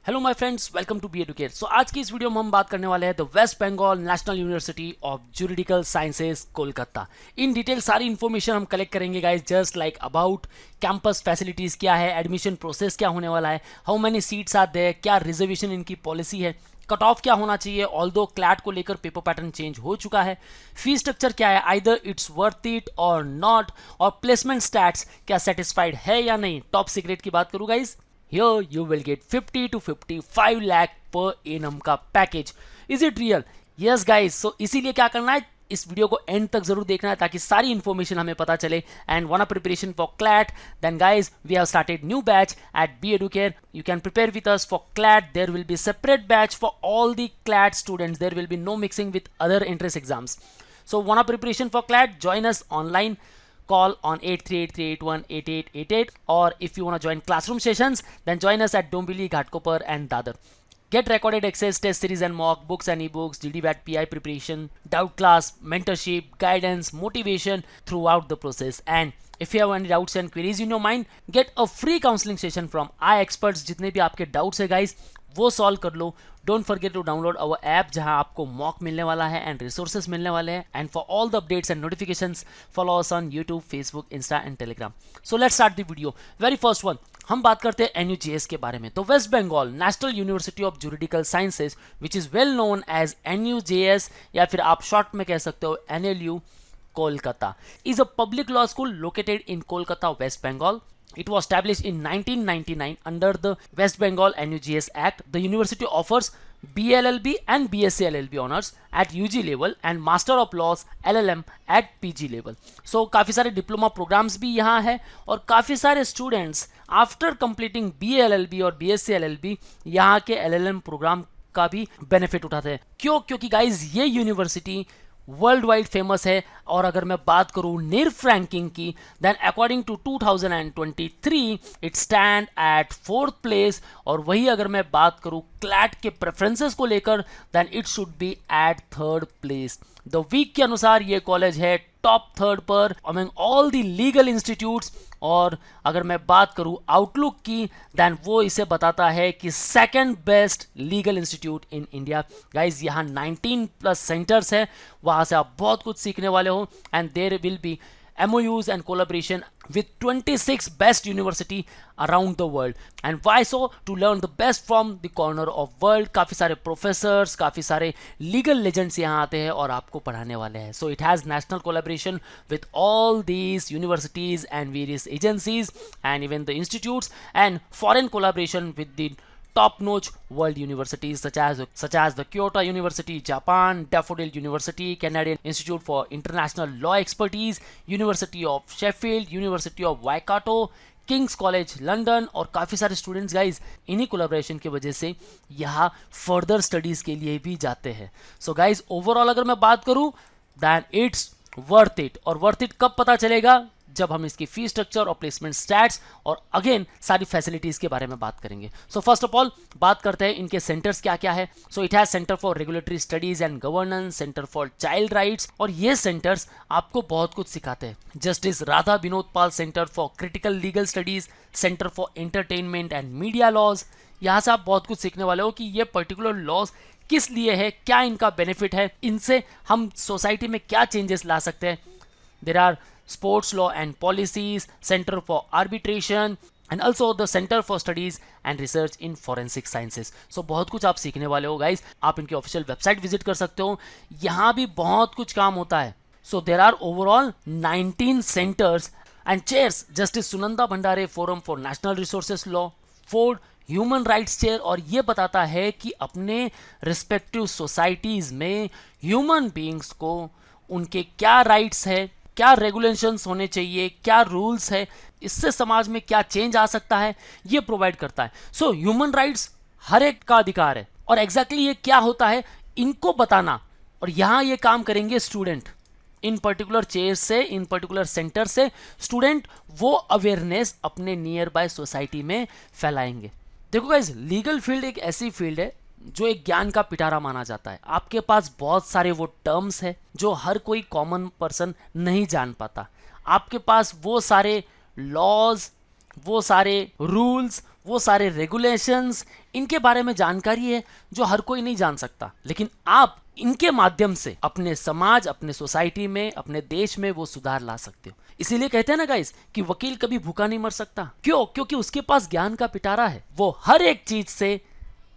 Hello my friends, welcome to be educate. So आज की इस वीडियो में हम बात करने वाले हैं the West Bengal national university of juridical Sciences Kolkata. In detail सारी इन्फॉर्मेशन हम कलेक्ट करेंगे guys, just like about campus facilities क्या है, एडमिशन प्रोसेस क्या होने वाला है, how many seats are there, क्या रिजर्वेशन इनकी पॉलिसी है, कट ऑफ क्या होना चाहिए, ऑल्दो क्लैट को लेकर पेपर पैटर्न चेंज हो चुका है, फी स्ट्रक्चर क्या है, आइदर इट्स वर्थ इट और नॉट, और प्लेसमेंट स्टैट्स क्या सेटिस्फाइड है या नहीं। टॉप सीक्रेट की बात करूँ guys, here you will get 50 to 55 lakh per annum का पैकेज। Is it real? Yes guys. So इसीलिए क्या करना है, इस वीडियो को एंड तक जरूर देखना है ताकि सारी इंफॉर्मेशन हमें पता चले। And want preparation for CLAT, then guys we have started new batch at B Educare. You can prepare with us for CLAT. There will be separate batch for all the CLAT students. There will be no mixing with other entrance exams. So wanna preparation for CLAT? Join us online. Call on 8383818888, or if you wanna join classroom sessions, then join us at Dombili, Ghatkopar and Dadar. Get recorded access, test series and mock, books and ebooks, GDBAT PI preparation, doubt class, mentorship, guidance, motivation throughout the process. And if you have any doubts and queries in your mind, get a free counseling session from our experts. जितने भी आपके doubts है guys, वो solve कर लो। Don't forget to download our app, जहां आपको mock मिलने वाला है एंड रिसोर्सेज मिलने वाले हैं। And for all the updates and notifications, follow us on YouTube, Facebook, Insta and Telegram. So let's start the video. Very first one, हम बात करते हैं एनयूजेएस के बारे में। तो West Bengal national university of juridical sciences, which is well known as NUJS, या फिर आप शॉर्ट में कह सकते हो NLU Kolkata, is a public law school located in Kolkata, West Bengal. It was established in 1999 under the West Bengal NUGS Act. The university offers BLLB and BSc LLB honors at UG level and Master of Laws LLM at PG level. So काफ़ी सारे diploma programmes भी यहाँ है और काफ़ी सारे students after completing BLLB और BSc LLB यहाँ के LLM प्रोग्राम का भी बेनिफिट उठाते हैं। क्योंकि गाइज ये यूनिवर्सिटी वर्ल्ड वाइड फेमस है। और अगर मैं बात करूं निर्फ रैंकिंग की, then according to 2023 it stand at 4th place. और वही अगर मैं बात करूं क्लैट के प्रेफरेंसेस को लेकर, then it should be at 3rd place. The Week के अनुसार ये कॉलेज है टॉप 3rd पर among all the legal institutes. और अगर मैं बात करूं आउटलुक की, देन वो इसे बताता है कि 2nd best legal institute in India. Guys यहाँ 19+ सेंटर्स है, वहां से आप बहुत कुछ सीखने वाले हो। And there will be MOUs and collaboration with 26 best university around the world. And why so? To learn the best from the corner of world. काफ़ी सारे प्रोफेसर्स, काफ़ी सारे लीगल लेजेंड्स यहाँ आते हैं और आपको पढ़ाने वाले हैं। So it has national collaboration with all these universities and various agencies and even the institutes, and foreign collaboration with the top-notch world universities such as the Kyoto University, Japan, Daffodil University, Canadian Institute for International Law Expertise, University of Sheffield, University of Waikato, Kings college London. और काफ़ी सारे students guys इन्हीं collaboration की वजह से यहाँ further studies के लिए भी जाते हैं। सो गाइज ओवरऑल अगर मैं बात करूँ, दैन इट्स वर्थ इट। और वर्थ इट कब पता चलेगा? जब हम इसकी फी स्ट्रक्चर और प्लेसमेंट स्टैट्स और अगेन सारी फैसिलिटीज के बारे में बात करेंगे। सो फर्स्ट ऑफ ऑल बात करते हैं इनके सेंटर्स क्या क्या है। So it has centre for regulatory studies and governance, centre for child rights, और ये सेंटर्स आपको बहुत कुछ सिखाते हैं। Justice Radha Vinod Pal centre for critical legal studies, centre for entertainment and media laws. यहाँ से आप बहुत कुछ सीखने वाले हो कि ये पर्टिकुलर लॉज किस लिए है, क्या इनका बेनिफिट है, इनसे हम सोसाइटी में क्या चेंजेस ला सकते हैं। There are sports law and policies, center for arbitration, and also the center for studies and research in forensic sciences. So बहुत कुछ आप सीखने वाले हो गाइज। आप इनकी ऑफिशियल वेबसाइट विजिट कर सकते हो, यहाँ भी बहुत कुछ काम होता है। So there are overall 19 centers and chairs. Justice Sunanda Bhandare forum for national resources law, Ford human rights chair, और ये बताता है कि अपने रिस्पेक्टिव सोसाइटीज में ह्यूमन बींग्स को उनके क्या राइट्स है, क्या रेगुलेशंस होने चाहिए, क्या रूल्स है, इससे समाज में क्या चेंज आ सकता है, ये प्रोवाइड करता है। सो ह्यूमन राइट्स हर एक का अधिकार है, और एग्जैक्टली ये क्या होता है इनको बताना। और यहाँ ये काम करेंगे स्टूडेंट, इन पर्टिकुलर चेयर से, इन पर्टिकुलर सेंटर से स्टूडेंट वो अवेयरनेस अपने नियर बाय सोसाइटी में फैलाएंगे। देखो गाइज, लीगल फील्ड एक ऐसी फील्ड है जो एक ज्ञान का पिटारा माना जाता है। आपके पास बहुत सारे वो टर्म्स है जो हर कोई कॉमन पर्सन नहीं जान पाता। आपके पास वो सारे लॉज, वो सारे रूल्स, वो सारे रेगुलेशंस, इनके बारे में जानकारी है जो हर कोई नहीं जान सकता, लेकिन आप इनके माध्यम से अपने समाज, अपने सोसाइटी में, अपने देश में वो सुधार ला सकते हो। इसीलिए कहते हैं ना गाइस कि वकील कभी भूखा नहीं मर सकता। क्यों? क्योंकि उसके पास ज्ञान का पिटारा है। वो हर एक चीज से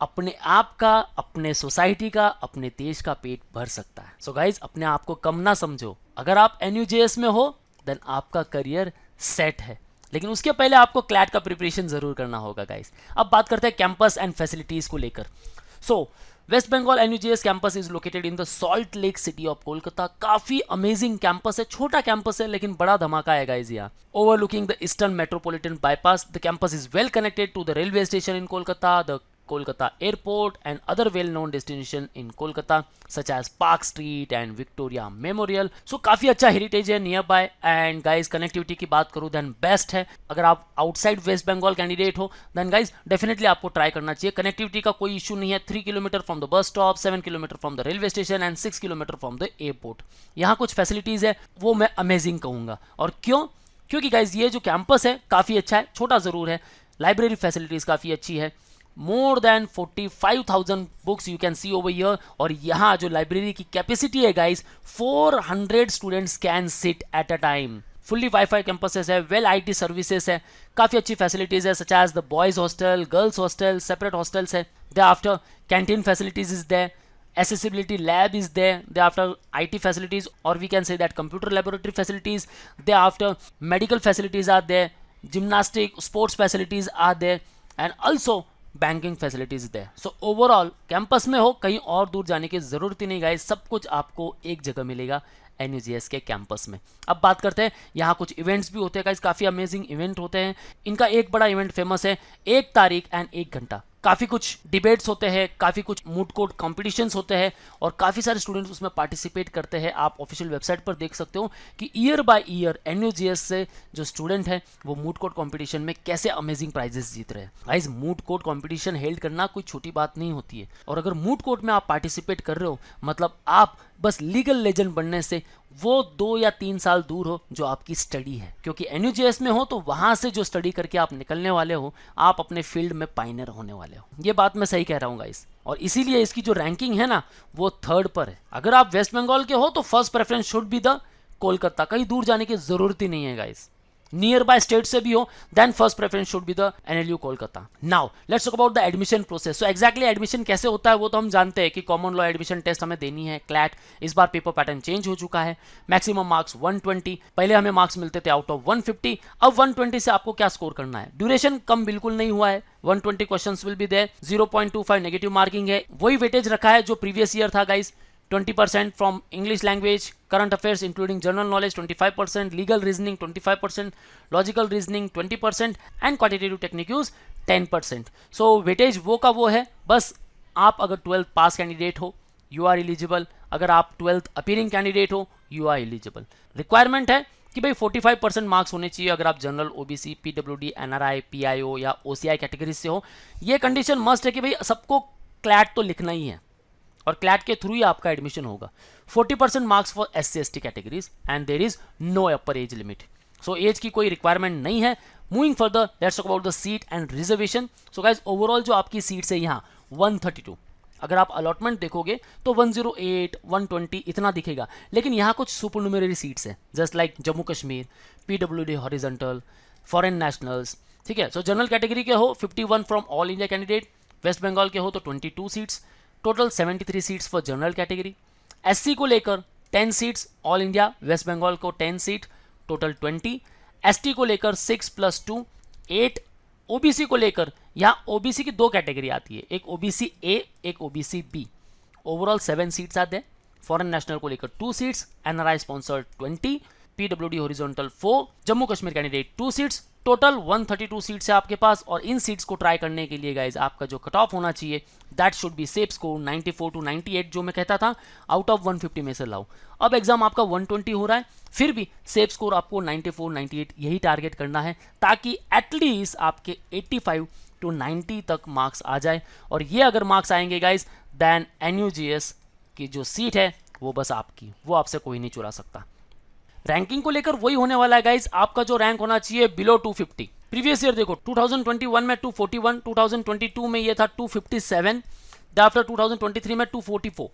अपने आप का, अपने सोसाइटी का, अपने देश का पेट भर सकता है। सो गाइस, अपने आप को कम ना समझो। अगर आप NUJS में हो देन आपका करियर सेट है, लेकिन उसके पहले आपको क्लैट का प्रिपरेशन जरूर करना होगा गाइस। अब बात करते हैं कैंपस एंड फैसिलिटीज को लेकर। So West Bengal NUJS campus is located in the Salt Lake City of Kolkata. काफी अमेजिंग कैंपस है, छोटा कैंपस है लेकिन बड़ा धमाका है गाइस यहाँ। Overlooking the Eastern Metropolitan Bypass, the campus is well connected to the railway station in Kolkata, the Kolkata Airport and other well-known destination in Kolkata such as Park Street and Victoria Memorial. So काफी अच्छा heritage है near by. And guys connectivity की बात करूँ then best है। अगर आप outside waste Bengal candidate हो देन गाइस डेफिनेटली आपको ट्राई करना चाहिए। कनेक्टिविटी का कोई इशू नहीं है। 3 kilometre from the bus stop, 7 kilometre from the railway station and 6 kilometre from the airport. यहाँ कुछ फैसिलिटीज है वो मैं अमेजिंग कहूँगा। और क्यों? क्योंकि गाइस ये जो कैंपस है काफी अच्छा है, छोटा जरूर है। लाइब्रेरी फैसिलिटीज काफी अच्छी है। More than 45,000 books you can see over here. और यहाँ जो लाइब्रेरी की कैपेसिटी है guys 400 students can sit at a time. Fully wifi campuses है, वेल IT सर्विसेज है, काफी अच्छी फैसिलिटीज है such as the boys hostel, girls hostel, separate hostels है। They after canteen facilities is there, accessibility lab is there, thereafter IT facilities or we can say that computer laboratory facilities, thereafter medical facilities are there, gymnastic sports facilities are there and also banking facilities they. So overall campus में हो, कहीं और दूर जाने की जरूरत ही नहीं guys, सब कुछ आपको एक जगह मिलेगा NUJS के कैंपस में। अब बात करते हैं, यहाँ कुछ इवेंट्स भी होते हैं गाइस, काफी अमेजिंग इवेंट होते हैं। इनका एक बड़ा इवेंट फेमस है 1 तारीख एंड 1 घंटा। काफी कुछ डिबेट्स होते हैं, काफी कुछ मूड कोर्ट कॉम्पिटिशन्स होते हैं और काफी सारे स्टूडेंट्स उसमें पार्टिसिपेट करते हैं। आप ऑफिशियल वेबसाइट पर देख सकते हो कि ईयर बाय ईयर NUJS से जो स्टूडेंट है वो मूड कोर्ट कॉम्पिटिशन में कैसे अमेजिंग प्राइजेस जीत रहे हैं। Guys moot court competition held करना कोई छोटी बात नहीं होती है, और अगर मूड कोर्ट में आप पार्टिसिपेट कर रहे हो मतलब आप बस लीगल लेजेंड बनने से वो 2 या 3 साल दूर हो जो आपकी स्टडी है। क्योंकि NUJS में हो तो वहां से जो स्टडी करके आप निकलने वाले हो, आप अपने फील्ड में पायनियर होने वाले हो। ये बात मैं सही कह रहा हूँ गाइस। और इसीलिए इसकी जो रैंकिंग है ना वो 3rd पर है। अगर आप वेस्ट बंगाल के हो तो first preference should be the Kolkata. कहीं दूर जाने की जरूरत ही नहीं है गाइस। नियर बाय स्टेट से भी हो then first preference should be the NLU Kolkata. Now let's talk about the admission process. So exactly admission कैसे होता है वो तो हम जानते हैं कि कॉमन लॉ एडमिशन टेस्ट हमें देनी है, क्लैट। इस बार पेपर पैटर्न चेंज हो चुका है। मैक्सिमम मार्क्स 120, पहले हमें मार्क्स मिलते थे आउट ऑफ 150, अब 120 से आपको क्या स्कोर करना है। ड्यूरेशन कम बिल्कुल नहीं हुआ है, 120 questions will be there. 0.25 negative marking है, वही वेटेज रखा है जो प्रीवियस ईयर था guys. 20% from English language, current affairs including general knowledge 25%, legal reasoning 25%, logical reasoning 20% and quantitative technique use 10%. So weightage वो का वो है, बस आप अगर 12th पास कैंडिडेट हो यू आर एलिजिबल, अगर आप 12th अपीयरिंग कैंडिडेट हो यू आर एलिजिबल। रिक्वायरमेंट है कि भाई 45% मार्क्स होने चाहिए अगर आप general, OBC, PWD, NRI, PIO या OCI कैटेगरी से हो। ये कंडीशन मस्ट है कि भाई सबको क्लैट तो लिखना ही है और क्लैट के थ्रू ही आपका एडमिशन होगा। 40% marks for SC/ST categories and there is no upper age limit. So age की कोई रिक्वायरमेंट नहीं है। Moving further let's talk about the seat and reservation. So guys overall जो आपकी सीट्स है यहाँ 132, अगर आप अलॉटमेंट देखोगे तो 108, 120 इतना दिखेगा, लेकिन यहाँ कुछ सुपर न्यूमेररी सीट्स हैं just like Jammu Kashmir, PWD horizontal, foreign nationals, ठीक है। सो जनरल कैटेगरी के हो 51 from all India candidate, West Bengal के हो तो 22 seats, total 73 seats for general category. SC को लेकर 10 seats, all India, West Bengal को 10 सीट, टोटल 20। ST को लेकर 6 + 2 8। OBC को लेकर यहाँ OBC की 2 कैटेगरी आती है, एक OBC A, एक OBC B। ओवरऑल 7 सीट्स आते हैं। फॉरेन नेशनल को लेकर 2 seats, NRI sponsored 20, PWD horizontal 4, Jammu Kashmir candidate 2 seats, total 132 seats है आपके पास। और इन सीट्स को ट्राई करने के लिए गाइज आपका जो कट ऑफ होना चाहिए that should be safe score 94 to 98, जो मैं कहता था आउट ऑफ 150 में से लाओ। अब एग्जाम आपका 120 हो रहा है, फिर भी सेफ स्कोर आपको 94, 98 यही टारगेट करना है ताकि एटलीस्ट आपके 85 to 90 तक मार्क्स आ जाए। और ये अगर मार्क्स आएंगे गाइज देन NUJS की जो सीट है वो बस आपकी, वो आपसे कोई नहीं चुरा सकता। रैंकिंग को लेकर वही होने वाला है गाइज, आपका जो रैंक होना चाहिए बिलो 250। प्रीवियस ईयर देखो 2021 में 241, 2022 में ये था 257, आफ्टर 2023 में 244।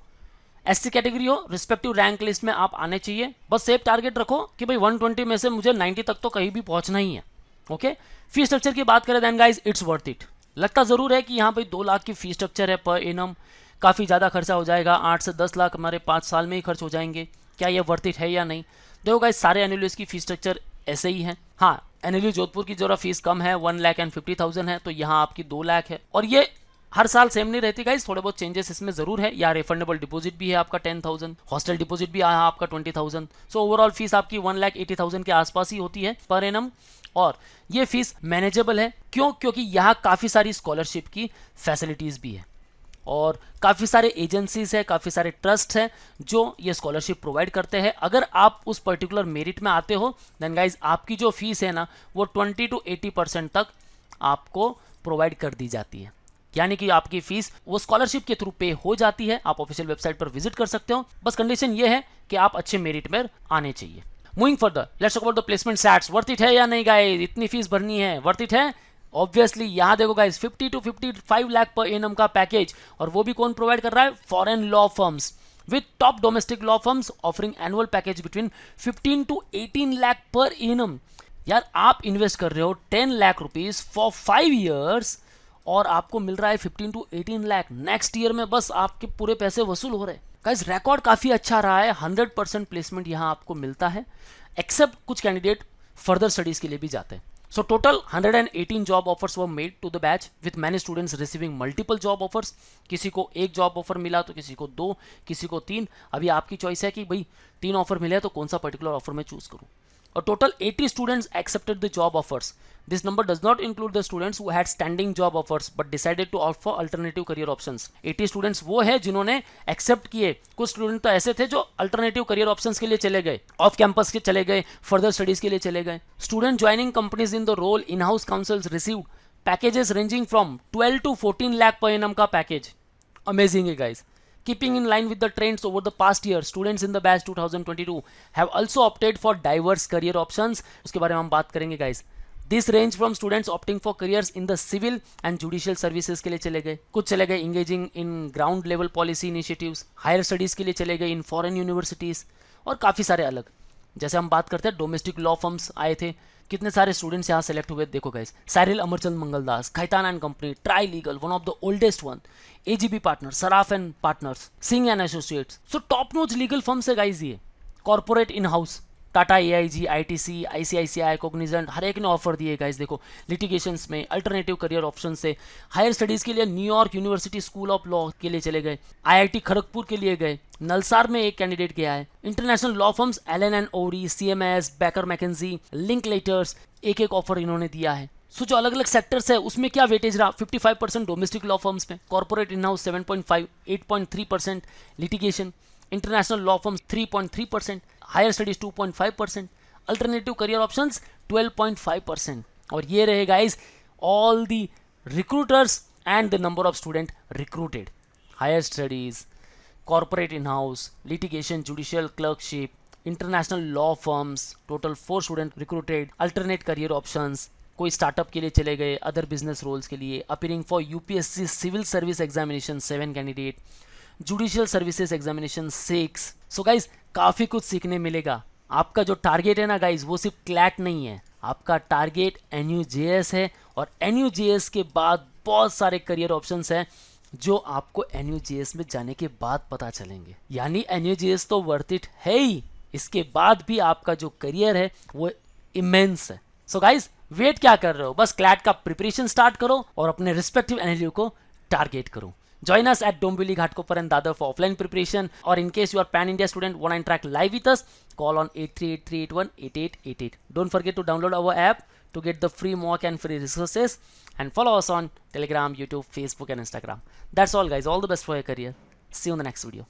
एससी कैटेगरी हो, रिस्पेक्टिव रैंक लिस्ट में आप आने चाहिए। बस सेफ टारगेट रखो कि भाई 120 में से मुझे 90 तक तो कहीं भी पहुंचना ही है। ओके, फी स्ट्रक्चर की बात करें then guys it's worth it. लगता जरूर है कि यहाँ पे 2 लाख की फी स्ट्रक्चर है पर एनम, काफ़ी ज़्यादा खर्चा हो जाएगा, 8 से 10 लाख हमारे 5 साल में ही खर्च हो जाएंगे। क्या ये वर्थ इट है या नहीं? देखो गाइज सारे एनएलयूज की फी स्ट्रक्चर ऐसे ही है। हाँ, एनएलयू जोधपुर की जरा फीस कम है, 1,50,000 है, तो यहाँ आपकी 2 लाख है। और ये हर साल सेम नहीं रहती गाइस, थोड़े बहुत चेंजेस इसमें जरूर है। या रिफंडेबल डिपॉजिट भी है आपका 10,000, हॉस्टल डिपॉजिट भी आया आपका 20,000। सो ओवरऑल फीस आपकी 1,80,000 के आसपास ही होती है पर एनम। और ये फीस मैनेजेबल है, क्यों? क्योंकि यहाँ काफ़ी सारी स्कॉलरशिप की फैसिलिटीज़ भी है और काफ़ी सारे एजेंसीज है, काफ़ी सारे ट्रस्ट है जो ये स्कॉलरशिप प्रोवाइड करते हैं। अगर आप उस पर्टिकुलर मेरिट में आते हो देन गाइज आपकी जो फीस है ना वो 20 to 80% तक आपको प्रोवाइड कर दी जाती है। यानी कि आपकी फीस वो स्कॉलरशिप के थ्रू पे हो जाती है। आप ऑफिशियल वेबसाइट पर विजिट कर सकते हो। बस कंडीशन ये है कि आप अच्छे मेरिट में आने चाहिए। Moving further, let's talk about the placement stats. Worth it है या नहीं गाइस? इतनी फीस भरनी है, वर्थ इट है? ऑब्वियसली यहाँ देखो guys 50 to 55 lakh per annum का पैकेज, और वो भी कौन प्रोवाइड कर रहा है? Foreign law firms with top domestic law firms offering annual package between 15 to 18 lakh per annum. यार आप इन्वेस्ट कर रहे हो 10 लाख रुपीज फॉर 5 years और आपको मिल रहा है 15 to 18 लाख नेक्स्ट ईयर में। बस आपके पूरे पैसे वसूल हो रहे हैं। गाइस रिकॉर्ड काफ़ी अच्छा रहा है, 100% प्लेसमेंट यहाँ आपको मिलता है, एक्सेप्ट कुछ कैंडिडेट फर्दर स्टडीज के लिए भी जाते हैं। So total 118 job offers were made to the batch with many students receiving multiple job offers. किसी को 1 जॉब ऑफर मिला तो किसी को 2, किसी को 3। अभी आपकी चॉइस है कि भाई 3 ऑफर मिले तो कौन सा पर्टिकुलर ऑफर मैं चूज करूँ। और total 80 students accepted the job offers. This number does not include the students who had standing job offers but decided to opt for alternative career options. 80 students वो है जिन्होंने एक्सेप्ट किए। कुछ student तो ऐसे थे जो अल्टरनेटिव करियर ऑप्शंस के लिए चले गए, ऑफ कैंपस के चले गए, फर्दर स्टडीज के लिए चले गए। Student joining companies in the role in house counsels received packages ranging from 12 to 14 lakh per annum का पैकेज। अमेजिंग है guys. Keeping in line with the trends over the past year, students in the batch 2022 have also opted for diverse career options. उसके बारे में हम बात करेंगे guys. This range from students opting for careers in the civil and judicial services के लिए चले गए, कुछ चले गए engaging in ground level policy initiatives, higher studies के लिए चले गए in foreign universities, और काफ़ी सारे अलग। जैसे हम बात करते हैं डोमेस्टिक लॉ फर्म्स आए थे, कितने सारे स्टूडेंट्स यहाँ सेलेक्ट हुए देखो guys. Cyril Amarchand Mangaldas, Khaitan and company, Trilegal, one of the oldest one, AZB partner, Saraf and partners, Singh and associates. So top notch legal firms है गाइस ये। Corporate in house, Tata, AIG, ITC, ICICI, Cognizant, हर एक ने offer दिए guys. देखो लिटिगेशंस में, alternative career option से, हायर स्टडीज के लिए New York university school of law के लिए चले गए, आईआईटी खड़गपुर के लिए गए, नलसार में एक कैंडिडेट गया है, international law firms Allen and Overy, CMS, Baker McKenzie, Linklaters, एक ऑफर इन्होंने दिया है। सो जो अलग अलग सेक्टर्स है उसमें क्या वेटेज रहा? 55% डोमेस्टिक लॉ फर्म्स में, corporate in house 7.5, 8.3%, litigation, international law firms 3.3%, higher studies 2.5%, alternative career options 12.5%। और ये रहे guys all the recruiters and the number of student recruited. Higher studies, corporate in house, litigation, judicial clerkship, international law firms, total 4 student recruited, alternate career options, कोई startup के लिए चले गए, other business roles के लिए, appearing for UPSC civil service examination 7 candidate, judicial services examination 6। So guys काफ़ी कुछ सीखने मिलेगा। आपका जो टारगेट है ना गाइज वो सिर्फ क्लैट नहीं है, आपका टारगेट NUJS है, और NUJS के बाद बहुत सारे करियर ऑप्शंस हैं जो आपको NUJS में जाने के बाद पता चलेंगे। यानी NUJS तो वर्थ इट है ही, इसके बाद भी आपका जो करियर है वो इमेंस है। सो गाइज वेट क्या कर रहे हो? बस क्लैट का प्रिपरेशन स्टार्ट करो और अपने रिस्पेक्टिव NLU को टारगेट करो। Join us at Dombivli, Ghatkopar and Dadar for offline preparation, or in case you are pan-India student want to interact live with us, call on 8383818888. Don't forget to download our app to get the free mock and free resources, and follow us on Telegram, YouTube, Facebook and Instagram. That's all guys. All the best for your career. See you in the next video.